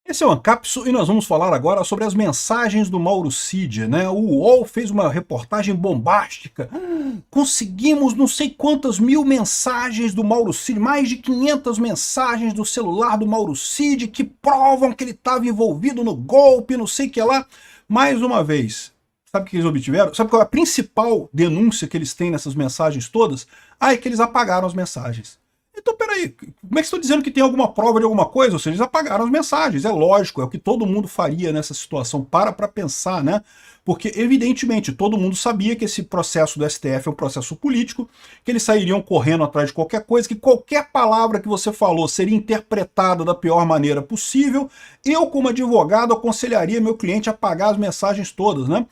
Esse é o Ancapso e nós vamos falar agora sobre as mensagens do Mauro Cid, né? O UOL fez uma reportagem bombástica. Conseguimos não sei quantas mil mensagens do Mauro Cid, mais de 500 mensagens do celular do Mauro Cid que provam que ele estava envolvido no golpe, não sei o que lá. Mais uma vez, sabe o que eles obtiveram? Sabe qual é a principal denúncia que eles têm nessas mensagens todas? É que eles apagaram as mensagens. Então, peraí, como é que estão dizendo que tem alguma prova de alguma coisa? Ou seja, eles apagaram as mensagens, é lógico, é o que todo mundo faria nessa situação. Para pensar, né? Porque, evidentemente, todo mundo sabia que esse processo do STF é um processo político, que eles sairiam correndo atrás de qualquer coisa, que qualquer palavra que você falou seria interpretada da pior maneira possível. Eu, como advogado, aconselharia meu cliente a apagar as mensagens todas, né?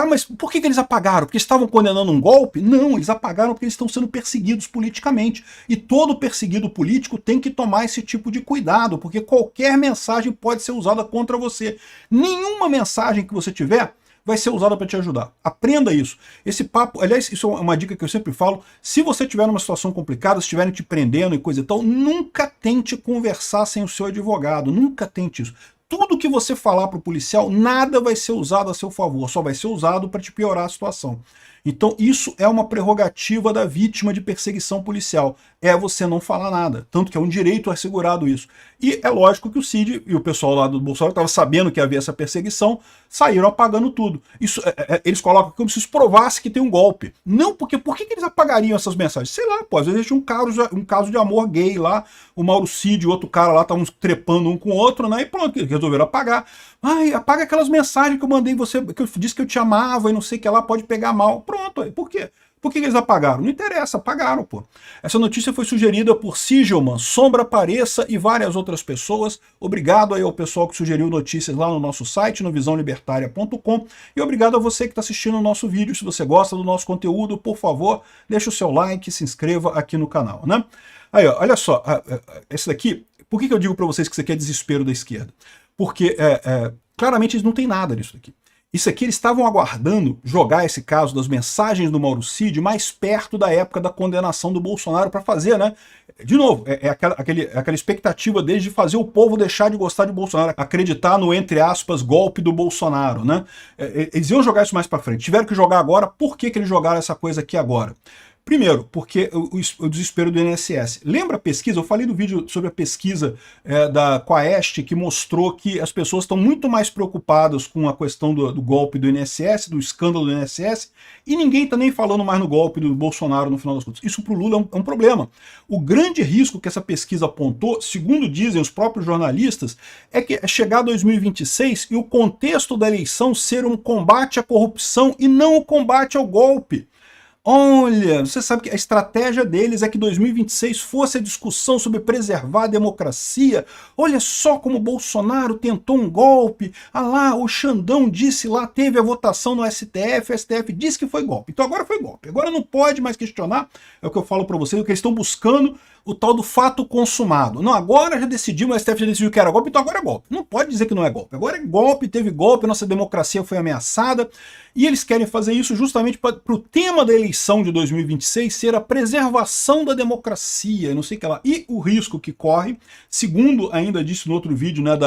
Mas por que eles apagaram? Porque estavam condenando um golpe? Não, eles apagaram porque eles estão sendo perseguidos politicamente. E todo perseguido político tem que tomar esse tipo de cuidado, porque qualquer mensagem pode ser usada contra você. Nenhuma mensagem que você tiver vai ser usada para te ajudar. Aprenda isso. Esse papo, aliás, isso é uma dica que eu sempre falo, se você tiver numa situação complicada, se estiverem te prendendo e coisa e tal, nunca tente conversar sem o seu advogado, nunca tente isso. Tudo que você falar para o policial, nada vai ser usado a seu favor, só vai ser usado para te piorar a situação. Então isso é uma prerrogativa da vítima de perseguição policial, é você não falar nada, tanto que é um direito assegurado isso. E é lógico que o Cid e o pessoal lá do Bolsonaro estavam sabendo que havia essa perseguição, saíram apagando tudo. Isso, eles colocam como se isso provasse que tem um golpe. Não, porque por que eles apagariam essas mensagens? Sei lá, pô, às vezes tinha um caso de amor gay lá, o Mauro Cid e o outro cara lá estavam trepando um com o outro, né, e pronto, resolveram apagar. Ai, apaga aquelas mensagens que eu mandei em você, que eu disse que eu te amava e não sei o que lá, pode pegar mal. Pronto, aí, por quê? Por que eles apagaram? Não interessa, apagaram, pô. Essa notícia foi sugerida por Sigelman, Sombra Pareça e várias outras pessoas. Obrigado aí ao pessoal que sugeriu notícias lá no nosso site, no visãolibertaria.com. E obrigado a você que está assistindo o nosso vídeo. Se você gosta do nosso conteúdo, por favor, deixa o seu like e se inscreva aqui no canal, né? Aí, ó, olha só, esse daqui, por que eu digo para vocês que isso aqui é desespero da esquerda? Porque claramente eles não têm nada disso daqui. Isso aqui eles estavam aguardando jogar esse caso das mensagens do Mauro Cid mais perto da época da condenação do Bolsonaro para fazer, né? De novo, aquela expectativa deles de fazer o povo deixar de gostar de Bolsonaro, acreditar no, entre aspas, golpe do Bolsonaro, né? Eles iam jogar isso mais para frente. Tiveram que jogar agora. Por que eles jogaram essa coisa aqui agora? Primeiro, porque o desespero do INSS. Lembra a pesquisa? Eu falei no vídeo sobre a pesquisa da Quaest, que mostrou que as pessoas estão muito mais preocupadas com a questão do golpe do INSS, do escândalo do INSS, e ninguém está nem falando mais no golpe do Bolsonaro no final das contas. Isso para o Lula é um problema. O grande risco que essa pesquisa apontou, segundo dizem os próprios jornalistas, é que é chegar 2026 e o contexto da eleição ser um combate à corrupção e não o combate ao golpe. Olha, você sabe que a estratégia deles é que 2026 fosse a discussão sobre preservar a democracia. Olha só como Bolsonaro tentou um golpe. Ah lá, o Xandão disse lá, teve a votação no STF, o STF disse que foi golpe. Então agora foi golpe. Agora não pode mais questionar, é o que eu falo para vocês, o que eles estão buscando, o tal do fato consumado. Não, agora já decidimos, o STF já decidiu que era golpe, então agora é golpe. Não pode dizer que não é golpe. Agora é golpe, teve golpe, nossa democracia foi ameaçada. E eles querem fazer isso justamente para o tema da eleição de 2026 ser a preservação da democracia, não sei o que lá. E o risco que corre, segundo ainda disse no outro vídeo, né,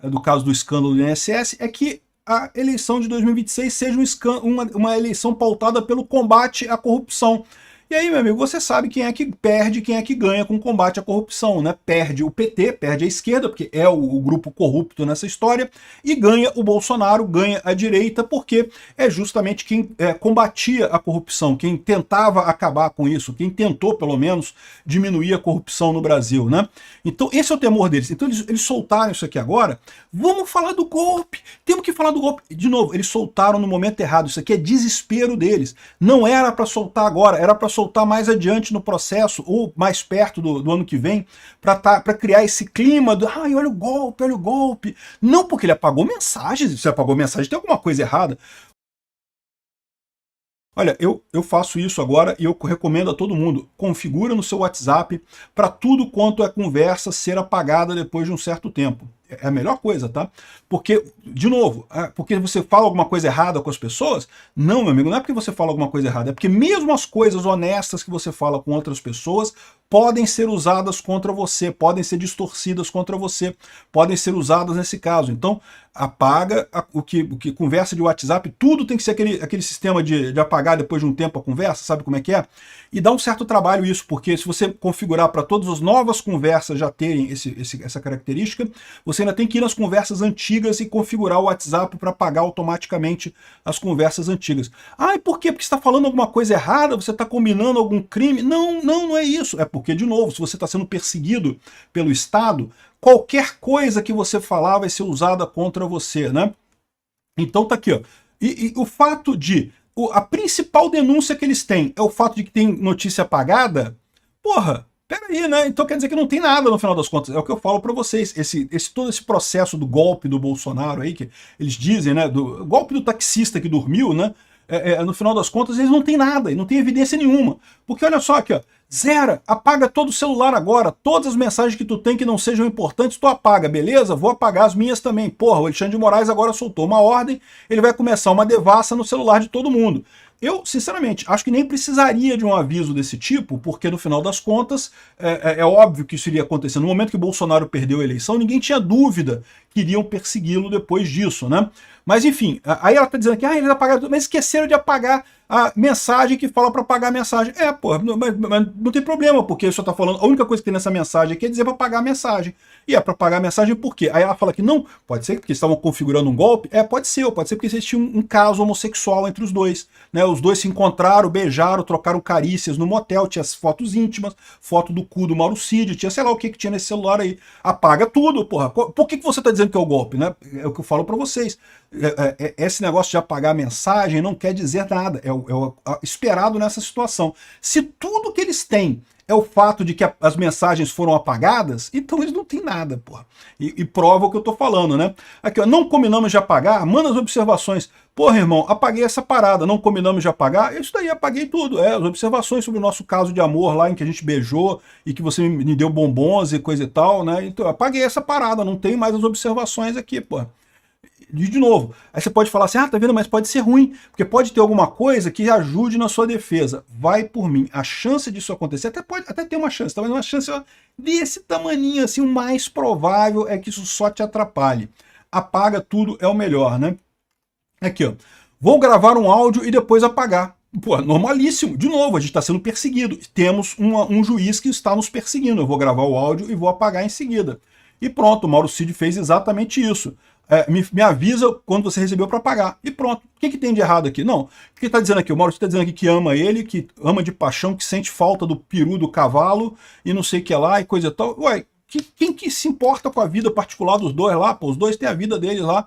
do caso do escândalo do INSS, é que a eleição de 2026 seja uma eleição pautada pelo combate à corrupção. E aí, meu amigo, você sabe quem é que perde, quem é que ganha com o combate à corrupção, né? Perde o PT, perde a esquerda, porque é o grupo corrupto nessa história, e ganha o Bolsonaro, ganha a direita, porque é justamente quem combatia a corrupção, quem tentava acabar com isso, quem tentou, pelo menos, diminuir a corrupção no Brasil, né? Então, esse é o temor deles. Então, eles soltaram isso aqui agora. Vamos falar do golpe! Temos que falar do golpe. De novo, eles soltaram no momento errado. Isso aqui é desespero deles. Não era para soltar agora, era para soltar mais adiante no processo, ou mais perto do ano que vem, para criar esse clima do ai, olha o golpe, olha o golpe. Não porque ele apagou mensagens, se apagou mensagem, tem alguma coisa errada. Olha, eu faço isso agora e eu recomendo a todo mundo, configura no seu WhatsApp para tudo quanto é conversa ser apagada depois de um certo tempo. É a melhor coisa, tá? Porque, de novo, porque você fala alguma coisa errada com as pessoas? Não, meu amigo, não é porque você fala alguma coisa errada, é porque mesmo as coisas honestas que você fala com outras pessoas podem ser usadas contra você, podem ser distorcidas contra você, podem ser usadas nesse caso. Então, apaga o que conversa de WhatsApp, tudo tem que ser aquele sistema de apagar depois de um tempo a conversa, sabe como é que é? E dá um certo trabalho isso, porque se você configurar para todas as novas conversas já terem essa característica, você ainda tem que ir nas conversas antigas e configurar o WhatsApp para apagar automaticamente as conversas antigas. Ah, e por quê? Porque você está falando alguma coisa errada? Você está combinando algum crime? Não, não é isso. É porque, de novo, se você está sendo perseguido pelo Estado, qualquer coisa que você falar vai ser usada contra você, né? Então tá aqui, ó. E o fato de... A principal denúncia que eles têm é o fato de que tem notícia apagada? Porra, peraí, né? Então quer dizer que não tem nada no final das contas. É o que eu falo pra vocês. Todo esse processo do golpe do Bolsonaro aí, que eles dizem, né? Do golpe do taxista que dormiu, né? No final das contas, eles não têm nada, não tem evidência nenhuma. Porque olha só aqui, ó. Zera, apaga todo o celular agora. Todas as mensagens que tu tem que não sejam importantes, tu apaga, beleza? Vou apagar as minhas também. Porra, o Alexandre de Moraes agora soltou uma ordem, ele vai começar uma devassa no celular de todo mundo. Eu, sinceramente, acho que nem precisaria de um aviso desse tipo, porque no final das contas, é óbvio que isso iria acontecer. No momento que o Bolsonaro perdeu a eleição, ninguém tinha dúvida que iriam persegui-lo depois disso, né? Mas enfim, aí ela tá dizendo que eles apagaram tudo, mas esqueceram de apagar a mensagem que fala para apagar a mensagem. Pô, mas não tem problema, porque você tá falando, a única coisa que tem nessa mensagem aqui é dizer para apagar a mensagem. E é para apagar a mensagem por quê? Aí ela fala que não, pode ser porque estavam configurando um golpe? Pode ser porque existia um caso homossexual entre os dois, né? Os dois se encontraram, beijaram, trocaram carícias no motel, tinha as fotos íntimas, foto do cu do Mauro Cid, tinha sei lá o que tinha nesse celular aí. Apaga tudo, porra. Por que você tá dizendo que é o golpe, né? É o que eu falo para vocês. Esse negócio de apagar a mensagem não quer dizer nada, é o esperado nessa situação. Se tudo que eles têm é o fato de que as mensagens foram apagadas, então eles não têm nada, porra. E prova o que eu tô falando, né? Aqui, ó, não combinamos de apagar, manda as observações. Porra, irmão, apaguei essa parada, não combinamos de apagar? Isso daí, apaguei tudo. As observações sobre o nosso caso de amor lá, em que a gente beijou e que você me deu bombons e coisa e tal, né? Então, apaguei essa parada, não tem mais as observações aqui, porra. De novo, aí você pode falar assim, tá vendo, mas pode ser ruim, porque pode ter alguma coisa que ajude na sua defesa. Vai por mim. A chance disso acontecer, pode até ter uma chance, mas uma chance desse tamaninho, assim, o mais provável é que isso só te atrapalhe. Apaga tudo é o melhor, né? Aqui, ó. Vou gravar um áudio e depois apagar. Pô, normalíssimo. De novo, a gente está sendo perseguido. Temos um juiz que está nos perseguindo. Eu vou gravar o áudio e vou apagar em seguida. E pronto, o Mauro Cid fez exatamente isso. Me avisa quando você recebeu para pagar. E pronto. O que tem de errado aqui? Não. O que está dizendo aqui? O Mauro está dizendo aqui que ama ele, que ama de paixão, que sente falta do peru do cavalo e não sei o que lá e coisa e tal. Ué, quem que se importa com a vida particular dos dois lá? Pô, os dois têm a vida deles lá.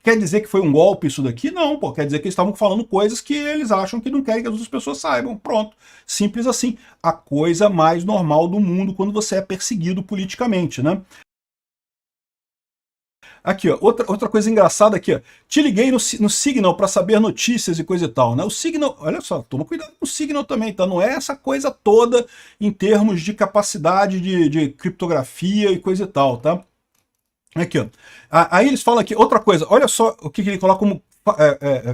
Quer dizer que foi um golpe isso daqui? Não, pô. Quer dizer que eles estavam falando coisas que eles acham que não querem que as outras pessoas saibam. Pronto. Simples assim. A coisa mais normal do mundo quando você é perseguido politicamente, né? Aqui, ó, outra coisa engraçada aqui, ó. Te liguei no Signal para saber notícias e coisa e tal, né? O Signal, olha só, toma cuidado com o Signal também, tá? Não é essa coisa toda em termos de capacidade de criptografia e coisa e tal, tá? Aqui, ó. Aí eles falam aqui, outra coisa, olha só o que ele coloca como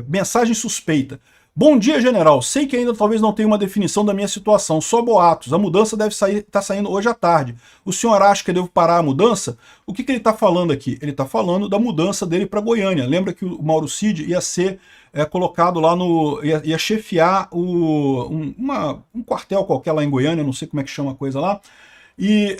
mensagem suspeita. Bom dia, general. Sei que ainda talvez não tenha uma definição da minha situação, só boatos. A mudança deve estar saindo hoje à tarde. O senhor acha que eu devo parar a mudança? O que ele está falando aqui? Ele está falando da mudança dele para Goiânia. Lembra que o Mauro Cid ia ser colocado lá no... ia chefiar um quartel qualquer lá em Goiânia, não sei como é que chama a coisa lá. E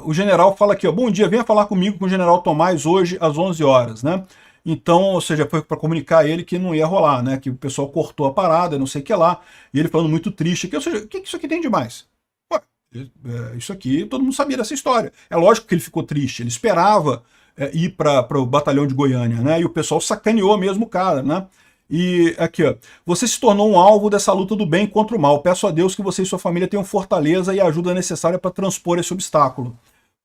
o general fala aqui, ó, bom dia, venha falar comigo com o general Tomás hoje às 11 horas, né? Então, ou seja, foi para comunicar a ele que não ia rolar, né? Que o pessoal cortou a parada, não sei o que lá, e ele falando muito triste. Ou seja, o que isso aqui tem demais? Ué, isso aqui, todo mundo sabia dessa história. É lógico que ele ficou triste, ele esperava ir para o batalhão de Goiânia, né? E o pessoal sacaneou mesmo o cara, né? E aqui, ó, você se tornou um alvo dessa luta do bem contra o mal. Peço a Deus que você e sua família tenham fortaleza e a ajuda necessária para transpor esse obstáculo.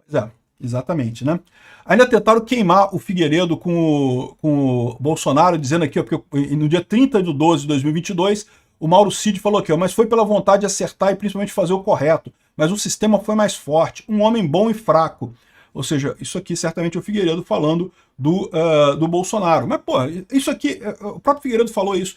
Pois é, exatamente, né? Ainda tentaram queimar o Figueiredo com o Bolsonaro, dizendo aqui, ó, porque no dia 30/12 de 2022, o Mauro Cid falou aqui, ó, mas foi pela vontade de acertar e principalmente fazer o correto, mas o sistema foi mais forte, um homem bom e fraco. Ou seja, isso aqui certamente é o Figueiredo falando do Bolsonaro. Mas, pô, isso aqui, o próprio Figueiredo falou isso.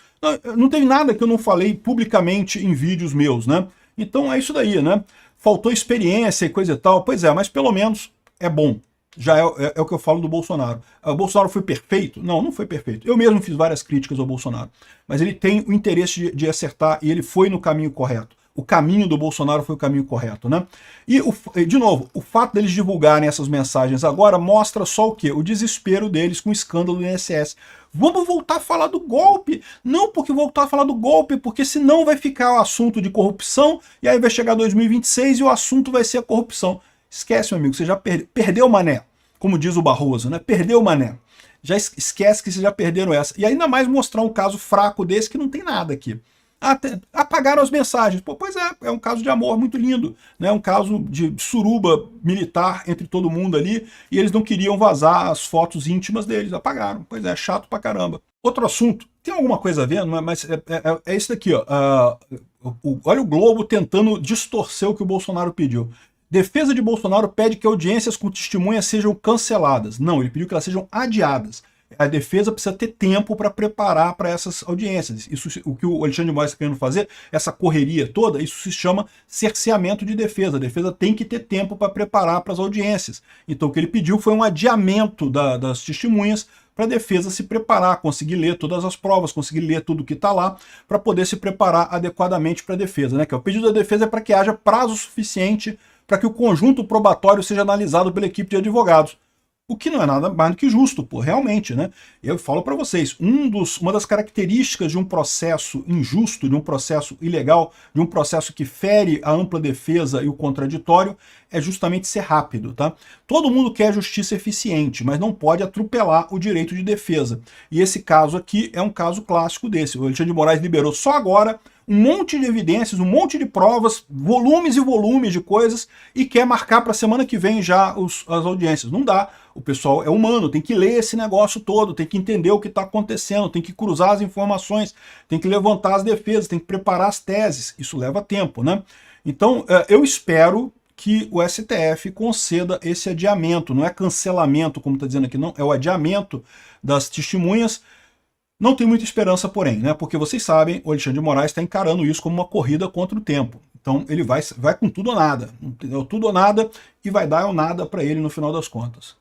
Não teve nada que eu não falei publicamente em vídeos meus, né? Então é isso daí, né? Faltou experiência e coisa e tal. Pois é, mas pelo menos é bom. Já é o que eu falo do Bolsonaro. O Bolsonaro foi perfeito? Não, não foi perfeito. Eu mesmo fiz várias críticas ao Bolsonaro. Mas ele tem o interesse de acertar e ele foi no caminho correto. O caminho do Bolsonaro foi o caminho correto, né? E, de novo, o fato deles divulgarem essas mensagens agora mostra só o quê? O desespero deles com o escândalo do INSS. Vamos voltar a falar do golpe? Não porque voltar a falar do golpe, porque senão vai ficar o assunto de corrupção, e aí vai chegar 2026 e o assunto vai ser a corrupção. Esquece, meu amigo, você já perdeu o mané, como diz o Barroso, né? Perdeu o mané. Já esquece que vocês já perderam essa. E ainda mais mostrar um caso fraco desse que não tem nada aqui. Apagaram as mensagens. Pô, pois é um caso de amor muito lindo, né? Um caso de suruba militar entre todo mundo ali, e eles não queriam vazar as fotos íntimas deles, apagaram. Pois é, chato pra caramba. Outro assunto, tem alguma coisa a ver, mas é isso daqui, ó. Olha o Globo tentando distorcer o que o Bolsonaro pediu. Defesa de Bolsonaro pede que audiências com testemunhas sejam canceladas. Não, ele pediu que elas sejam adiadas. A defesa precisa ter tempo para preparar para essas audiências. Isso, o que o Alexandre de Moraes está querendo fazer, essa correria toda, isso se chama cerceamento de defesa. A defesa tem que ter tempo para preparar para as audiências. Então o que ele pediu foi um adiamento das testemunhas para a defesa se preparar, conseguir ler todas as provas, conseguir ler tudo que está lá, para poder se preparar adequadamente para a defesa, né? Que o pedido da defesa é para que haja prazo suficiente para que o conjunto probatório seja analisado pela equipe de advogados. O que não é nada mais do que justo, pô, realmente, né? Eu falo para vocês, uma das características de um processo injusto, de um processo ilegal, de um processo que fere a ampla defesa e o contraditório, é justamente ser rápido, tá? Todo mundo quer justiça eficiente, mas não pode atropelar o direito de defesa. E esse caso aqui é um caso clássico desse. O Alexandre de Moraes liberou só agora um monte de evidências, um monte de provas, volumes e volumes de coisas, e quer marcar para a semana que vem já as audiências. Não dá. O pessoal é humano, tem que ler esse negócio todo, tem que entender o que está acontecendo, tem que cruzar as informações, tem que levantar as defesas, tem que preparar as teses. Isso leva tempo, né? Então, eu espero que o STF conceda esse adiamento. Não é cancelamento, como está dizendo aqui, não. É o adiamento das testemunhas. Não tem muita esperança, porém, né? Porque vocês sabem, o Alexandre de Moraes está encarando isso como uma corrida contra o tempo. Então ele vai com tudo ou nada. Entendeu? Tudo ou nada, e vai dar ou nada para ele no final das contas.